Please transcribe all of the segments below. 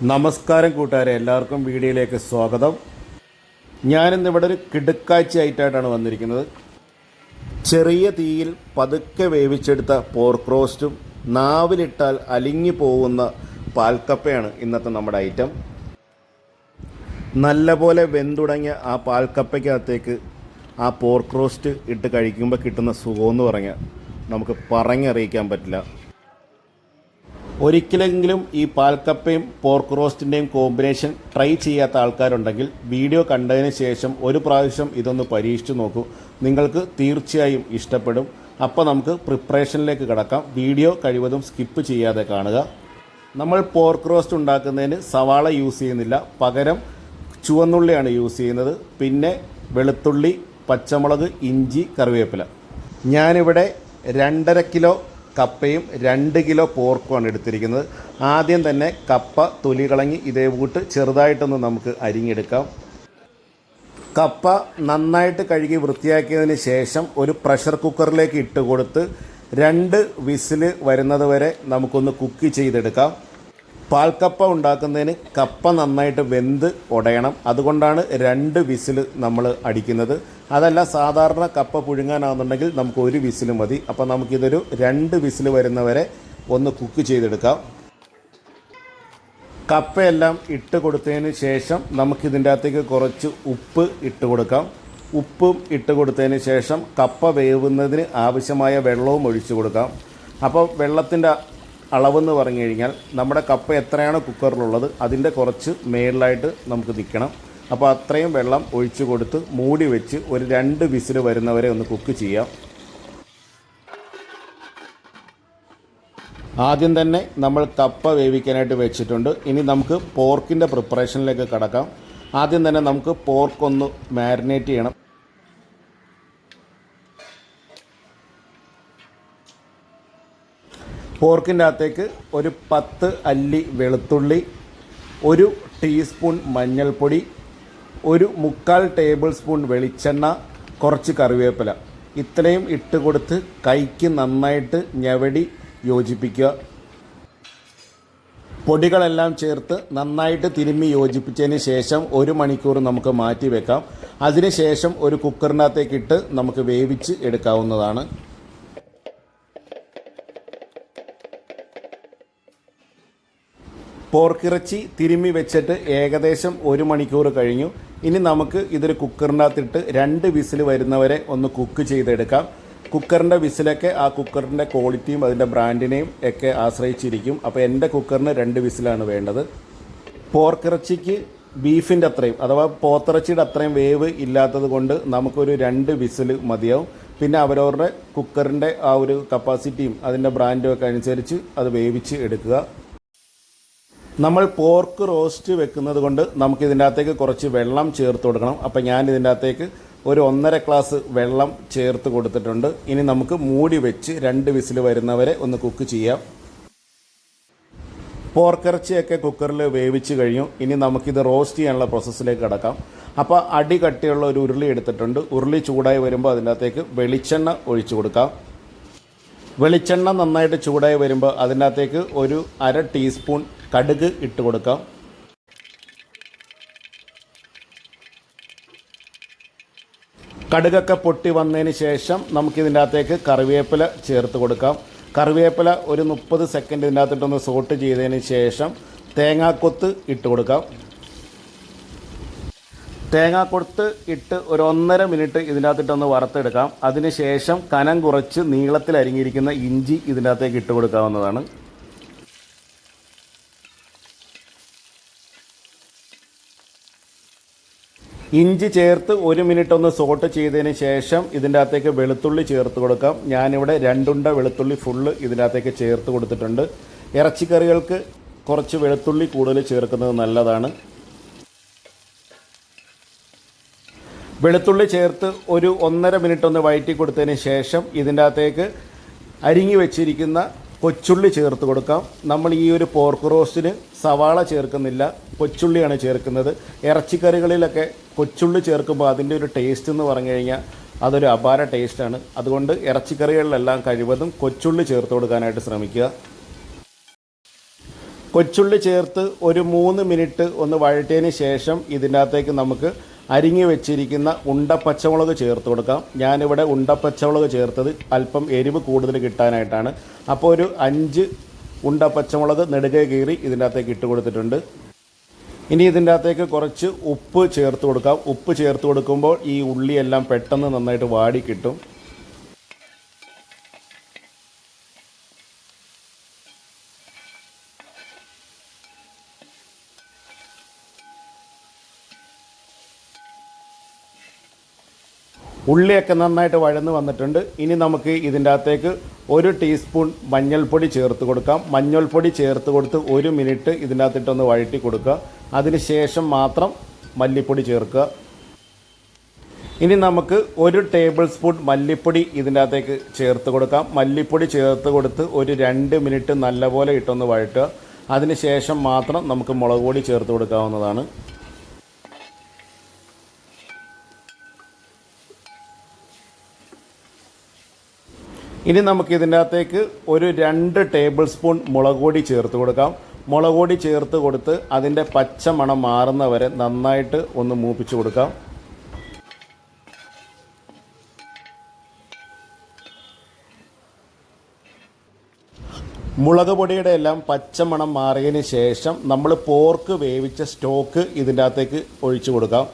നമസ്കാരം കൂട്ടുകാരെ, എല്ലാവർക്കും വീഡിയോയിലേക്ക് സ്വാഗതം. ഞാനിന്നിവിടെ ഒരു കിടുക്കാഴ്ചയായിട്ടാണ് വന്നിരിക്കുന്നത്. ചെറിയ തീയിൽ പതുക്കെ വേവിച്ചെടുത്ത പോർക്ക് റോസ്റ്റും നാവിലിട്ടാൽ അലിഞ്ഞു പോകുന്ന പാൽക്കപ്പയാണ് ഇന്നത്തെ നമ്മുടെ ഐറ്റം. നല്ലപോലെ വെന്തുടങ്ങിയ ആ പാൽക്കപ്പയ്ക്കകത്തേക്ക് ആ പോർക്ക് റോസ്റ്റ് ഇട്ട് കഴിക്കുമ്പോൾ കിട്ടുന്ന സുഖമെന്ന് പറഞ്ഞാൽ നമുക്ക് പറഞ്ഞറിയിക്കാൻ പറ്റില്ല. ഒരിക്കലെങ്കിലും ഈ പാൽക്കപ്പയും പോർക്ക് റോസ്റ്റിൻ്റെയും കോമ്പിനേഷൻ ട്രൈ ചെയ്യാത്ത ആൾക്കാരുണ്ടെങ്കിൽ വീഡിയോ കണ്ടതിന് ശേഷം ഒരു പ്രാവശ്യം ഇതൊന്ന് പരീക്ഷിച്ച് നോക്കൂ. നിങ്ങൾക്ക് തീർച്ചയായും ഇഷ്ടപ്പെടും. അപ്പോൾ നമുക്ക് പ്രിപ്പറേഷനിലേക്ക് കിടക്കാം. വീഡിയോ കഴിവതും സ്കിപ്പ് ചെയ്യാതെ കാണുക. നമ്മൾ പോർക്ക് റോസ്റ്റ് ഉണ്ടാക്കുന്നതിന് സവാള യൂസ് ചെയ്യുന്നില്ല, പകരം ചുവന്നുള്ളിയാണ് യൂസ് ചെയ്യുന്നത്. പിന്നെ വെളുത്തുള്ളി, പച്ചമുളക്, ഇഞ്ചി, കറിവേപ്പില. ഞാനിവിടെ 2.5 കിലോ കപ്പയും 2 കിലോ പോർക്കുമാണ് എടുത്തിരിക്കുന്നത്. ആദ്യം തന്നെ കപ്പ തൊലി കളഞ്ഞ് ഇതേ കൂട്ട് ചെറുതായിട്ടൊന്ന് നമുക്ക് അരിഞ്ഞെടുക്കാം. കപ്പ നന്നായിട്ട് കഴുകി വൃത്തിയാക്കിയതിന് ശേഷം ഒരു പ്രഷർ കുക്കറിലേക്ക് ഇട്ട് കൊടുത്ത് 2 വിസിൽ വരുന്നത് വരെ നമുക്കൊന്ന് കുക്ക് ചെയ്തെടുക്കാം. പാൽക്കപ്പ ഉണ്ടാക്കുന്നതിന് കപ്പ നന്നായിട്ട് വെന്ത് ഉടയണം. അതുകൊണ്ടാണ് 2 വിസിൽ നമ്മൾ അടിക്കുന്നത്. അതല്ല സാധാരണ കപ്പ പുഴുങ്ങാനാണെന്നുണ്ടെങ്കിൽ നമുക്ക് 1 വിസിൽ മതി. അപ്പോൾ നമുക്കിതൊരു 2 വിസിൽ വരുന്നവരെ ഒന്ന് കുക്ക് ചെയ്തെടുക്കാം. കപ്പയെല്ലാം ഇട്ട് കൊടുത്തതിന് ശേഷം നമുക്കിതിൻ്റെ അകത്തേക്ക് കുറച്ച് ഉപ്പ് ഇട്ട് കൊടുക്കാം. ഉപ്പും ഇട്ട് കൊടുത്തതിന് ശേഷം കപ്പ വേവുന്നതിന് ആവശ്യമായ വെള്ളവും ഒഴിച്ചു കൊടുക്കാം. അപ്പോൾ വെള്ളത്തിൻ്റെ അളവെന്ന് പറഞ്ഞു കഴിഞ്ഞാൽ നമ്മുടെ കപ്പ എത്രയാണോ കുക്കറിലുള്ളത് അതിൻ്റെ കുറച്ച് മേളിലായിട്ട് നമുക്ക് നിൽക്കണം. അപ്പോൾ അത്രയും വെള്ളം ഒഴിച്ചു കൊടുത്ത് മൂടി വെച്ച് ഒരു 2 വിസിൽ വരുന്നവരെ ഒന്ന് കുക്ക് ചെയ്യാം. ആദ്യം തന്നെ നമ്മൾ കപ്പ വേവിക്കാനായിട്ട് വെച്ചിട്ടുണ്ട്. ഇനി നമുക്ക് പോർക്കിൻ്റെ പ്രിപ്പറേഷനിലേക്ക് കടക്കാം. ആദ്യം തന്നെ നമുക്ക് പോർക്കൊന്ന് മാരിനേറ്റ് ചെയ്യണം. പോർക്കിൻ്റെ അകത്തേക്ക് ഒരു 10 അല്ലി വെളുത്തുള്ളി, 1 ടീസ്പൂൺ മഞ്ഞൾപ്പൊടി, 1/4 ടേബിൾ സ്പൂൺ വെളിച്ചെണ്ണ, കുറച്ച് കറിവേപ്പില, ഇത്രയും ഇട്ട് കൊടുത്ത് കൈക്ക് നന്നായിട്ട് ഞവടി യോജിപ്പിക്കുക. പൊടികളെല്ലാം ചേർത്ത് നന്നായിട്ട് തിരുമ്മി യോജിപ്പിച്ചതിന് ശേഷം 1 മണിക്കൂർ നമുക്ക് മാറ്റി വെക്കാം. അതിനുശേഷം ഒരു കുക്കറിനകത്തേക്കിട്ട് നമുക്ക് വേവിച്ച് എടുക്കാവുന്നതാണ്. പോർക്കിറച്ചി തിരുമ്മി വെച്ചിട്ട് ഏകദേശം 1 മണിക്കൂർ കഴിഞ്ഞു. ഇനി നമുക്ക് ഇതൊരു കുക്കറിനകത്തിട്ട് 2 വിസിൽ വരുന്നവരെ ഒന്ന് കുക്ക് ചെയ്തെടുക്കാം. കുക്കറിൻ്റെ വിസിലൊക്കെ ആ കുക്കറിൻ്റെ ക്വാളിറ്റിയും അതിൻ്റെ ബ്രാൻഡിനെയും ഒക്കെ ആശ്രയിച്ചിരിക്കും. അപ്പോൾ എൻ്റെ കുക്കറിന് 2 വിസിലാണ് വേണ്ടത്. പോർക്കിറച്ചിക്ക് ബീഫിൻ്റെ അത്രയും അഥവാ പോത്തിറച്ചിയുടെ അത്രയും വേവ് ഇല്ലാത്തത് കൊണ്ട് നമുക്കൊരു 2 വിസിൽ മതിയാവും. പിന്നെ അവരവരുടെ കുക്കറിൻ്റെ ആ ഒരു കപ്പാസിറ്റിയും അതിൻ്റെ ബ്രാൻഡും ഒക്കെ അനുസരിച്ച് അത് വേവിച്ച് എടുക്കുക. നമ്മൾ പോർക്ക് റോസ്റ്റ് വെക്കുന്നത് കൊണ്ട് നമുക്കിതിൻ്റെ അകത്തേക്ക് കുറച്ച് വെള്ളം ചേർത്ത് കൊടുക്കണം. അപ്പോൾ ഞാൻ ഇതിൻ്റെ അകത്തേക്ക് ഒരു 1.5 ഗ്ലാസ് വെള്ളം ചേർത്ത് കൊടുത്തിട്ടുണ്ട്. ഇനി നമുക്ക് മൂടി വെച്ച് 2 വിസിൽ വരുന്നവരെ ഒന്ന് കുക്ക് ചെയ്യാം. പോർക്കിറച്ചിയൊക്കെ കുക്കറിൽ വേവിച്ച് കഴിഞ്ഞു. ഇനി നമുക്കിത് റോസ്റ്റ് ചെയ്യാനുള്ള പ്രോസസ്സിലേക്ക് കിടക്കാം. അപ്പോൾ അടി കട്ടിയുള്ള ഒരു ഉരുളി എടുത്തിട്ടുണ്ട്. ഉരുളി ചൂടായി വരുമ്പോൾ അതിൻ്റെ അകത്തേക്ക് വെളിച്ചെണ്ണ ഒഴിച്ചു കൊടുക്കാം. വെളിച്ചെണ്ണ നന്നായിട്ട് ചൂടായി വരുമ്പോൾ അതിൻ്റെ അകത്തേക്ക് ഒരു 1/2 ടീസ്പൂൺ കടുക് ഇട്ട് കൊടുക്കാം. കടുകൊക്കെ പൊട്ടി വന്നതിന് ശേഷം നമുക്കിതിൻ്റെ അകത്തേക്ക് കറിവേപ്പില ചേർത്ത് കൊടുക്കാം. കറിവേപ്പില ഒരു 30 സെക്കൻഡ് ഇതിൻ്റെ അകത്തിട്ടൊന്ന് സോട്ട് ചെയ്തതിന് ശേഷം തേങ്ങാക്കൊത്ത് ഇട്ട് കൊടുക്കാം. തേങ്ങാക്കൊത്ത് ഇട്ട് ഒരു 1.5 മിനിറ്റ് ഇതിൻ്റെ അകത്തിട്ടൊന്ന് വറുത്തെടുക്കാം. അതിനുശേഷം കനം കുറച്ച് നീളത്തിൽ അരിഞ്ഞിരിക്കുന്ന ഇഞ്ചി ഇതിൻ്റെ അകത്തേക്ക് ഇട്ട് കൊടുക്കാവുന്നതാണ്. ഇഞ്ചി ചേർത്ത് 1 മിനിറ്റ് ഒന്ന് സോട്ട് ചെയ്തതിന് ശേഷം ഇതിൻ്റെ അകത്തേക്ക് വെളുത്തുള്ളി ചേർത്ത് കൊടുക്കാം. ഞാനിവിടെ 2 ഉണ്ട വെളുത്തുള്ളി ഫുള്ള് ഇതിൻ്റെ അകത്തേക്ക് ചേർത്ത് കൊടുത്തിട്ടുണ്ട്. ഇറച്ചിക്കറികൾക്ക് കുറച്ച് വെളുത്തുള്ളി കൂടുതൽ ചേർക്കുന്നത് നല്ലതാണ്. വെളുത്തുള്ളി ചേർത്ത് ഒരു 1.5 മിനിറ്റ് ഒന്ന് വഴറ്റി കൊടുത്തതിന് ശേഷം ഇതിൻ്റെ അകത്തേക്ക് അരിഞ്ഞു വെച്ചിരിക്കുന്ന കൊച്ചുള്ളി ചേർത്ത് കൊടുക്കാം. നമ്മൾ ഈ ഒരു പോർക്ക് റോസ്റ്റിന് സവാള ചേർക്കുന്നില്ല, കൊച്ചുള്ളിയാണ് ചേർക്കുന്നത്. ഇറച്ചിക്കറികളിലൊക്കെ കൊച്ചുള്ളി ചേർക്കുമ്പോൾ അതിൻ്റെ ഒരു ടേസ്റ്റ് എന്ന് പറഞ്ഞു കഴിഞ്ഞാൽ അതൊരു അപാര ടേസ്റ്റാണ്. അതുകൊണ്ട് ഇറച്ചിക്കറികളിലെല്ലാം കഴിവതും കൊച്ചുള്ളി ചേർത്ത് കൊടുക്കാനായിട്ട് ശ്രമിക്കുക. കൊച്ചുള്ളി ചേർത്ത് ഒരു 3 മിനിറ്റ് ഒന്ന് വഴറ്റിയതിന് ശേഷം ഇതിൻ്റെ അകത്തേക്ക് നമുക്ക് അരിഞ്ഞു വെച്ചിരിക്കുന്ന ഉണ്ട പച്ചമുളക് ചേർത്ത് കൊടുക്കാം. ഞാനിവിടെ ഉണ്ട പച്ചമുളക് ചേർത്തത് അല്പം എരിവ് കൂടുതൽ കിട്ടാനായിട്ടാണ്. അപ്പോൾ ഒരു 5 ഉണ്ട പച്ചമുളക് നെടുകെ കീറി ഇതിൻ്റെ അകത്തേക്ക് ഇട്ട് കൊടുത്തിട്ടുണ്ട്. ഇനി ഇതിൻ്റെ അകത്തേക്ക് കുറച്ച് ഉപ്പ് ചേർത്ത് കൊടുക്കാം. ഉപ്പ് ചേർത്ത് കൊടുക്കുമ്പോൾ ഈ ഉള്ളിയെല്ലാം പെട്ടെന്ന് നന്നായിട്ട് വാടി കിട്ടും. ഉള്ളിയൊക്കെ നന്നായിട്ട് വഴന്ന് വന്നിട്ടുണ്ട്. ഇനി നമുക്ക് ഇതിൻ്റെ അകത്തേക്ക് 1 ടീസ്പൂൺ മഞ്ഞൾപ്പൊടി ചേർത്ത് കൊടുക്കാം. മഞ്ഞൾപ്പൊടി ചേർത്ത് കൊടുത്ത് 1 മിനിറ്റ് ഇതിൻ്റെ അകത്തിട്ടൊന്ന് വഴറ്റി കൊടുക്കുക. അതിന് ശേഷം മാത്രം മല്ലിപ്പൊടി ചേർക്കുക. ഇനി നമുക്ക് 1 ടേബിൾ സ്പൂൺ മല്ലിപ്പൊടി ഇതിൻ്റെ അകത്തേക്ക് ചേർത്ത് കൊടുക്കാം. മല്ലിപ്പൊടി ചേർത്ത് കൊടുത്ത് ഒരു 2 മിനിറ്റ് നല്ലപോലെ ഇട്ടൊന്ന് വഴറ്റുക. അതിന് ശേഷം മാത്രം നമുക്ക് മുളക് പൊടി ചേർത്ത് കൊടുക്കാവുന്നതാണ്. ഇനി നമുക്ക് ഇതിൻ്റെ അകത്തേക്ക് ഒരു 2 ടേബിൾ സ്പൂൺ മുളക് പൊടി ചേർത്ത് കൊടുക്കാം. മുളക് പൊടി ചേർത്ത് കൊടുത്ത് അതിൻ്റെ പച്ച മണം മാറുന്നവരെ നന്നായിട്ട് ഒന്ന് മൂപ്പിച്ച് കൊടുക്കാം. മുളക് പൊടിയുടെ എല്ലാം പച്ചമണം മാറിയതിന് ശേഷം നമ്മൾ പോർക്ക് വേവിച്ച സ്റ്റോക്ക് ഇതിൻ്റെ അകത്തേക്ക് ഒഴിച്ചു കൊടുക്കാം.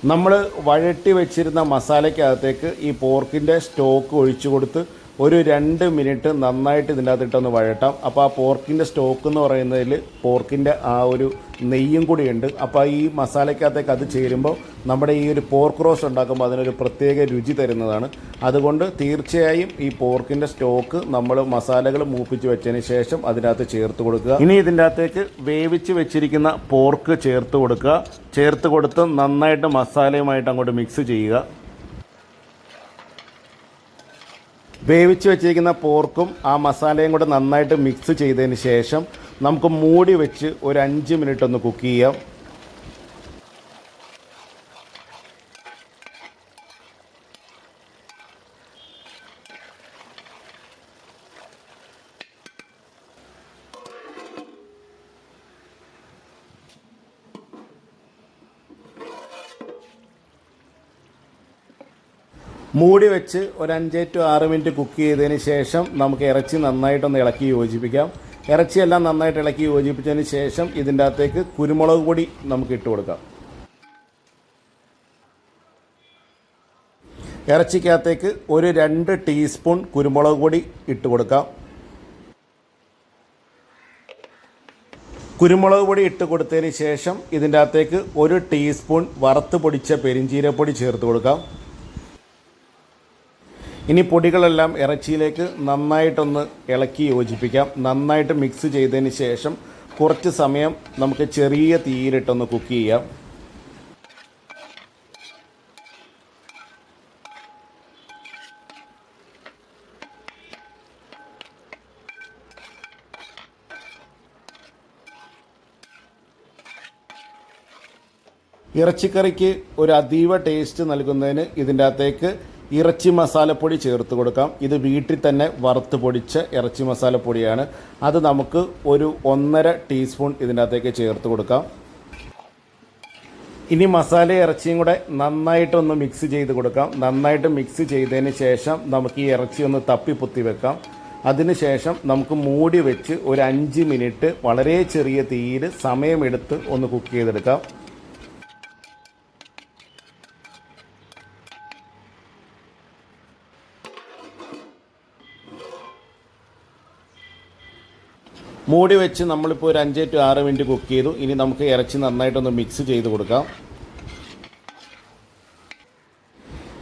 നമ്മൾ വഴറ്റി വെച്ചിരുന്ന മസാലയ്ക്കകത്തേക്ക് ഈ പോർക്കിൻ്റെ സ്റ്റോക്ക് ഒഴിച്ചു കൊടുത്ത് ഒരു 2 മിനിറ്റ് നന്നായിട്ട് ഇതിൻ്റെ അകത്തിട്ടൊന്ന് വഴട്ടാം. അപ്പോൾ ആ പോർക്കിൻ്റെ സ്റ്റോക്ക് എന്ന് പറയുന്നതിൽ പോർക്കിൻ്റെ ആ ഒരു നെയ്യും കൂടിയുണ്ട്. അപ്പോൾ ഈ മസാലയ്ക്കകത്തേക്ക് അത് ചേരുമ്പോൾ നമ്മുടെ ഈ ഒരു പോർക്ക് റോസ്റ്റ് ഉണ്ടാക്കുമ്പോൾ അതിനൊരു പ്രത്യേക രുചി തരുന്നതാണ്. അതുകൊണ്ട് തീർച്ചയായും ഈ പോർക്കിൻ്റെ സ്റ്റോക്ക് നമ്മൾ മസാലകൾ മൂപ്പിച്ച് വെച്ചതിന് ശേഷം അതിനകത്ത് ചേർത്ത് കൊടുക്കുക. ഇനി ഇതിൻ്റെ അകത്തേക്ക് വേവിച്ച് വെച്ചിരിക്കുന്ന പോർക്ക് ചേർത്ത് കൊടുക്കുക. ചേർത്ത് കൊടുത്ത് നന്നായിട്ട് മസാലയുമായിട്ട് അങ്ങോട്ട് മിക്സ് ചെയ്യുക. വേവിച്ച് വെച്ചിരിക്കുന്ന പോർക്കും ആ മസാലയും കൂടെ നന്നായിട്ട് മിക്സ് ചെയ്തതിന് ശേഷം നമുക്ക് മൂടി വെച്ച് ഒരു 5 മിനിറ്റ് ഒന്ന് കുക്ക് ചെയ്യാം. മൂടി വെച്ച് ഒരു 5 to 6 മിനിറ്റ് കുക്ക് ചെയ്തതിന് ശേഷം നമുക്ക് ഇറച്ചി നന്നായിട്ടൊന്ന് ഇളക്കി യോജിപ്പിക്കാം. ഇറച്ചിയെല്ലാം നന്നായിട്ട് ഇളക്കി യോജിപ്പിച്ചതിന് ശേഷം ഇതിൻ്റെ അകത്തേക്ക് കുരുമുളക് പൊടി നമുക്ക് ഇട്ട് കൊടുക്കാം. ഇറച്ചിക്കകത്തേക്ക് ഒരു 2 ടീസ്പൂൺ കുരുമുളക് പൊടി ഇട്ട് കൊടുക്കാം. കുരുമുളക് പൊടി ഇട്ട് കൊടുത്തതിന് ശേഷം ഇതിൻ്റെ അകത്തേക്ക് 1 ടീസ്പൂൺ വറുത്ത് പൊടിച്ച പെരിഞ്ചീരപ്പൊടി ചേർത്ത് കൊടുക്കാം. ഇനി പൊടികളെല്ലാം ഇറച്ചിയിലേക്ക് നന്നായിട്ടൊന്ന് ഇളക്കി യോജിപ്പിക്കാം. നന്നായിട്ട് മിക്സ് ചെയ്തതിന് ശേഷം കുറച്ച് സമയം നമുക്ക് ചെറിയ തീയിലിട്ടൊന്ന് കുക്ക് ചെയ്യാം. ഇറച്ചിക്കറിക്ക് ഒരു അതീവ ടേസ്റ്റ് നൽകുന്നതിന് ഇതിൻ്റെ അകത്തേക്ക് ഇറച്ചി മസാലപ്പൊടി ചേർത്ത് കൊടുക്കാം. ഇത് വീട്ടിൽ തന്നെ വറുത്ത് പൊടിച്ച ഇറച്ചി മസാലപ്പൊടിയാണ്. അത് നമുക്ക് ഒരു 1.5 ടീസ്പൂൺ ഇതിൻ്റെ അകത്തേക്ക് ചേർത്ത് കൊടുക്കാം. ഇനി മസാല ഇറച്ചിയും കൂടെ നന്നായിട്ടൊന്ന് മിക്സ് ചെയ്ത് കൊടുക്കാം. നന്നായിട്ട് മിക്സ് ചെയ്തതിന് ശേഷം നമുക്ക് ഈ ഇറച്ചി ഒന്ന് തപ്പിപ്പൊത്തി വെക്കാം. അതിനുശേഷം നമുക്ക് മൂടി വെച്ച് ഒരു 5 മിനിറ്റ് വളരെ ചെറിയ തീയിൽ സമയമെടുത്ത് ഒന്ന് കുക്ക് ചെയ്തെടുക്കാം. മൂടി വെച്ച് നമ്മളിപ്പോൾ ഒരു 5 to 6 മിനിറ്റ് കുക്ക് ചെയ്തു. ഇനി നമുക്ക് ഇറച്ചി നന്നായിട്ടൊന്ന് മിക്സ് ചെയ്ത് കൊടുക്കാം.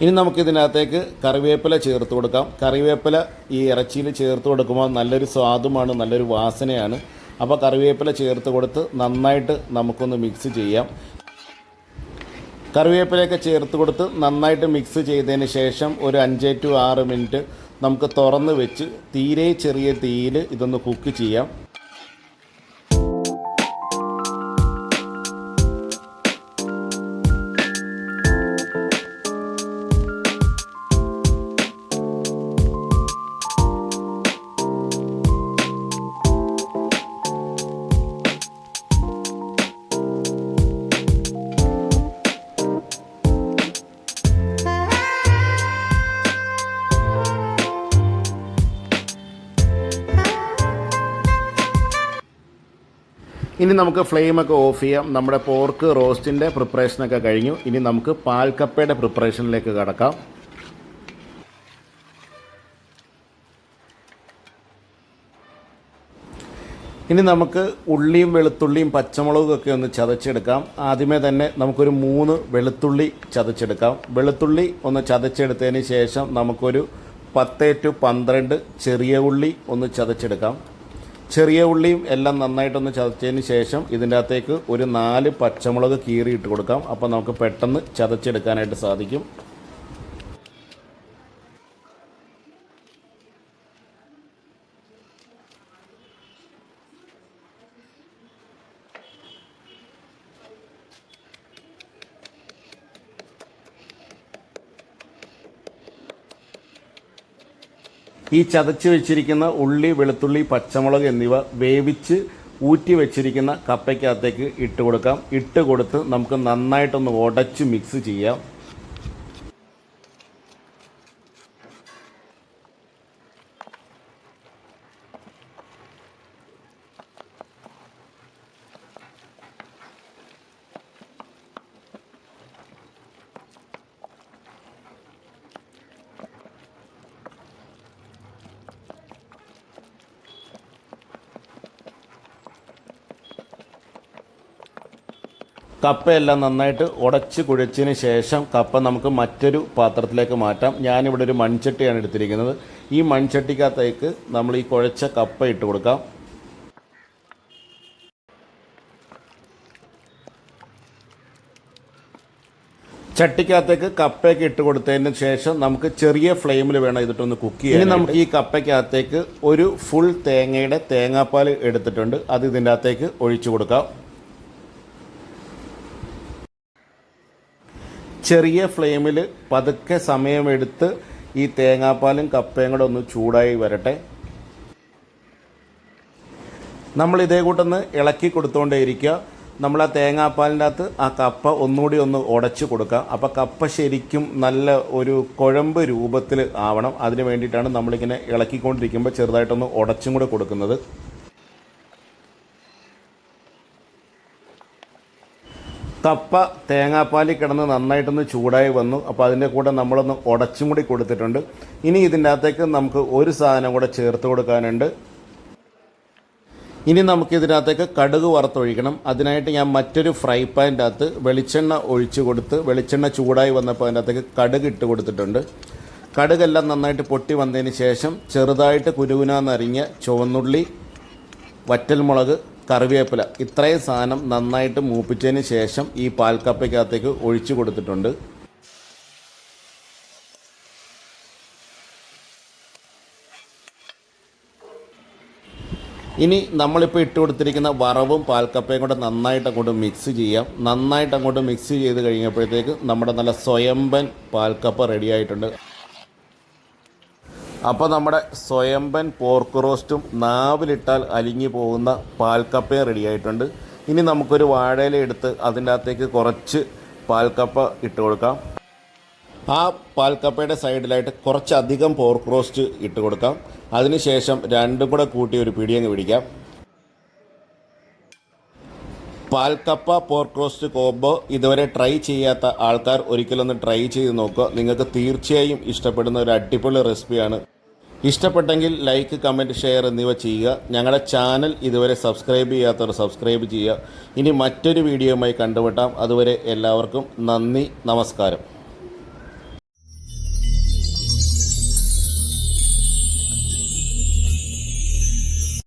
ഇനി നമുക്കിതിനകത്തേക്ക് കറിവേപ്പില ചേർത്ത് കൊടുക്കാം. കറിവേപ്പില ഈ ഇറച്ചിയിൽ ചേർത്ത് കൊടുക്കുമ്പോൾ നല്ലൊരു സ്വാദുമാണ്, നല്ലൊരു വാസനയാണ്. അപ്പോൾ കറിവേപ്പില ചേർത്ത് കൊടുത്ത് നന്നായിട്ട് നമുക്കൊന്ന് മിക്സ് ചെയ്യാം. കറിവേപ്പിലയൊക്കെ ചേർത്ത് കൊടുത്ത് നന്നായിട്ട് മിക്സ് ചെയ്തതിന് ശേഷം ഒരു 5 to 6 മിനിറ്റ് നമുക്ക് തുറന്ന് വെച്ച് തീരെ ചെറിയ തീയിൽ ഇതൊന്ന് കുക്ക് ചെയ്യാം. ഇനി നമുക്ക് ഫ്ലെയിമൊക്കെ ഓഫ് ചെയ്യാം. നമ്മുടെ പോർക്ക് റോസ്റ്റിൻ്റെ പ്രിപ്പറേഷനൊക്കെ കഴിഞ്ഞു. ഇനി നമുക്ക് പാൽക്കപ്പയുടെ പ്രിപ്പറേഷനിലേക്ക് കടക്കാം. ഇനി നമുക്ക് ഉള്ളിയും വെളുത്തുള്ളിയും പച്ചമുളകൊക്കെ ഒന്ന് ചതച്ചെടുക്കാം. ആദ്യമേ തന്നെ നമുക്കൊരു 3 വെളുത്തുള്ളി ചതച്ചെടുക്കാം. വെളുത്തുള്ളി ഒന്ന് ചതച്ചെടുത്തതിന് ശേഷം നമുക്കൊരു 10 to 12 ചെറിയ ഉള്ളി ഒന്ന് ചതച്ചെടുക്കാം. ചെറിയ ഉള്ളിയും എല്ലാം നന്നായിട്ടൊന്ന് ചതച്ചതിന് ശേഷം ഇതിൻ്റെ അകത്തേക്ക് ഒരു 4 പച്ചമുളക് കീറിയിട്ട് കൊടുക്കാം. അപ്പോൾ നമുക്ക് പെട്ടെന്ന് ചതച്ചെടുക്കാനായിട്ട് സാധിക്കും. ഈ ചതച്ച് വെച്ചിരിക്കുന്ന ഉള്ളി, വെളുത്തുള്ളി, പച്ചമുളക് എന്നിവ വേവിച്ച് ഊറ്റി വെച്ചിരിക്കുന്ന കപ്പയ്ക്കകത്തേക്ക് ഇട്ട് കൊടുക്കാം. ഇട്ട് കൊടുത്ത് നമുക്ക് നന്നായിട്ടൊന്ന് ഉടച്ച് മിക്സ് ചെയ്യാം. കപ്പയെല്ലാം നന്നായിട്ട് ഉടച്ച് കുഴച്ചതിന് ശേഷം കപ്പ നമുക്ക് മറ്റൊരു പാത്രത്തിലേക്ക് മാറ്റാം. ഞാനിവിടെ ഒരു മൺചട്ടിയാണ് എടുത്തിരിക്കുന്നത്. ഈ മൺചട്ടിക്കകത്തേക്ക് നമ്മൾ ഈ കുഴച്ച കപ്പ ഇട്ട് കൊടുക്കാം. ചട്ടിക്കകത്തേക്ക് കപ്പയൊക്കെ ഇട്ട് കൊടുത്തതിന് ശേഷം നമുക്ക് ചെറിയ ഫ്ലെയിമിൽ വേണം ഇതിട്ടൊന്ന് കുക്ക് ചെയ്യാൻ. ഇനി നമുക്ക് ഈ കപ്പയ്ക്കകത്തേക്ക് ഒരു ഫുൾ തേങ്ങയുടെ തേങ്ങാപ്പാൽ എടുത്തിട്ടുണ്ട്. അത് ഇതിൻ്റെ അകത്തേക്ക് ഒഴിച്ചു കൊടുക്കാം. ചെറിയ ഫ്ലെയിമിൽ പതുക്കെ സമയമെടുത്ത് ഈ തേങ്ങാപ്പാലും കപ്പയും കൂടെ ഒന്ന് ചൂടായി വരട്ടെ. നമ്മൾ ഇതേ കൂട്ടൊന്ന് ഇളക്കി കൊടുത്തുകൊണ്ടേയിരിക്കുക. നമ്മൾ ആ തേങ്ങാപ്പാലിൻ്റെ അകത്ത് ആ കപ്പ ഒന്നുകൂടി ഒന്ന് ഉടച്ച് കൊടുക്കുക. അപ്പോൾ കപ്പ ശരിക്കും നല്ല ഒരു കുഴമ്പ് രൂപത്തിൽ ആവണം. അതിന് വേണ്ടിയിട്ടാണ് നമ്മളിങ്ങനെ ഇളക്കിക്കൊണ്ടിരിക്കുമ്പോൾ ചെറുതായിട്ടൊന്ന് ഉടച്ചും കൂടെ കൊടുക്കുന്നത്. കപ്പ തേങ്ങാപ്പാലിൽ കിടന്ന് നന്നായിട്ടൊന്ന് ചൂടായി വന്നു. അപ്പോൾ അതിൻ്റെ കൂടെ നമ്മളൊന്ന് ഉടച്ചും കൂടി കൊടുത്തിട്ടുണ്ട്. ഇനി ഇതിൻ്റെ അകത്തേക്ക് നമുക്ക് ഒരു സാധനം കൂടെ ചേർത്ത് കൊടുക്കാനുണ്ട്. ഇനി നമുക്ക് ഇതിനകത്തേക്ക് കടുക് വറുത്തൊഴിക്കണം. അതിനായിട്ട് ഞാൻ മറ്റൊരു ഫ്രൈ പാനിൻ്റെ അകത്ത് വെളിച്ചെണ്ണ ഒഴിച്ച് കൊടുത്ത് വെളിച്ചെണ്ണ ചൂടായി വന്നപ്പോൾ അതിൻ്റെ അകത്തേക്ക് കടുക് ഇട്ട് കൊടുത്തിട്ടുണ്ട്. കടുകെല്ലാം നന്നായിട്ട് പൊട്ടി വന്നതിന് ശേഷം ചെറുതായിട്ട് കുരുകുനാന്നരിഞ്ഞ ചുവന്നുള്ളി, വറ്റൽമുളക്, കറിവേപ്പില ഇത്രയും സാധനം നന്നായിട്ട് മൂപ്പിച്ചതിന് ശേഷം ഈ പാൽക്കപ്പയ്ക്കകത്തേക്ക് ഒഴിച്ചു കൊടുത്തിട്ടുണ്ട്. ഇനി നമ്മളിപ്പോൾ ഇട്ട് കൊടുത്തിരിക്കുന്ന വറവും പാൽക്കപ്പയും കൂടെ നന്നായിട്ട് അങ്ങോട്ട് മിക്സ് ചെയ്യാം. നന്നായിട്ട് അങ്ങോട്ട് മിക്സ് ചെയ്ത് കഴിഞ്ഞപ്പോഴത്തേക്ക് നമ്മുടെ നല്ല സ്വയംഭൻ പാൽക്കപ്പ റെഡി ആയിട്ടുണ്ട്. അപ്പോൾ നമ്മുടെ സ്വയംഭൻ പോർക്ക് റോസ്റ്റും നാവിലിട്ടാൽ അലിഞ്ഞു പോകുന്ന പാൽക്കപ്പയും റെഡി ആയിട്ടുണ്ട്. ഇനി നമുക്കൊരു വാഴയില എടുത്ത് അതിൻ്റെ അകത്തേക്ക് കുറച്ച് പാൽക്കപ്പ ഇട്ട് കൊടുക്കാം. ആ പാൽക്കപ്പയുടെ സൈഡിലായിട്ട് കുറച്ചധികം പോർക്ക് റോസ്റ്റ് ഇട്ട് കൊടുക്കാം. അതിനുശേഷം രണ്ടും കൂടെ കൂട്ടി ഒരു പിടിയങ്ങ് പിടിക്കാം. പാൽക്കപ്പ പോർക്ക് റോസ്റ്റ് കോംബോ ഇതുവരെ ട്രൈ ചെയ്യാത്ത ആൾക്കാർ ഒരിക്കലൊന്ന് ട്രൈ ചെയ്ത് നോക്കുക. നിങ്ങൾക്ക് തീർച്ചയായും ഇഷ്ടപ്പെടുന്ന ഒരു അടിപൊളി റെസിപ്പിയാണ്. ഇഷ്ടപ്പെട്ടെങ്കിൽ ലൈക്ക്, കമൻറ്റ്, ഷെയർ എന്നിവ ചെയ്യുക. ഞങ്ങളുടെ ചാനൽ ഇതുവരെ സബ്സ്ക്രൈബ് ചെയ്യാത്തവർ സബ്സ്ക്രൈബ് ചെയ്യുക. ഇനി മറ്റൊരു വീഡിയോയുമായി കണ്ടുമുട്ടാം. അതുവരെ എല്ലാവർക്കും നന്ദി, നമസ്കാരം.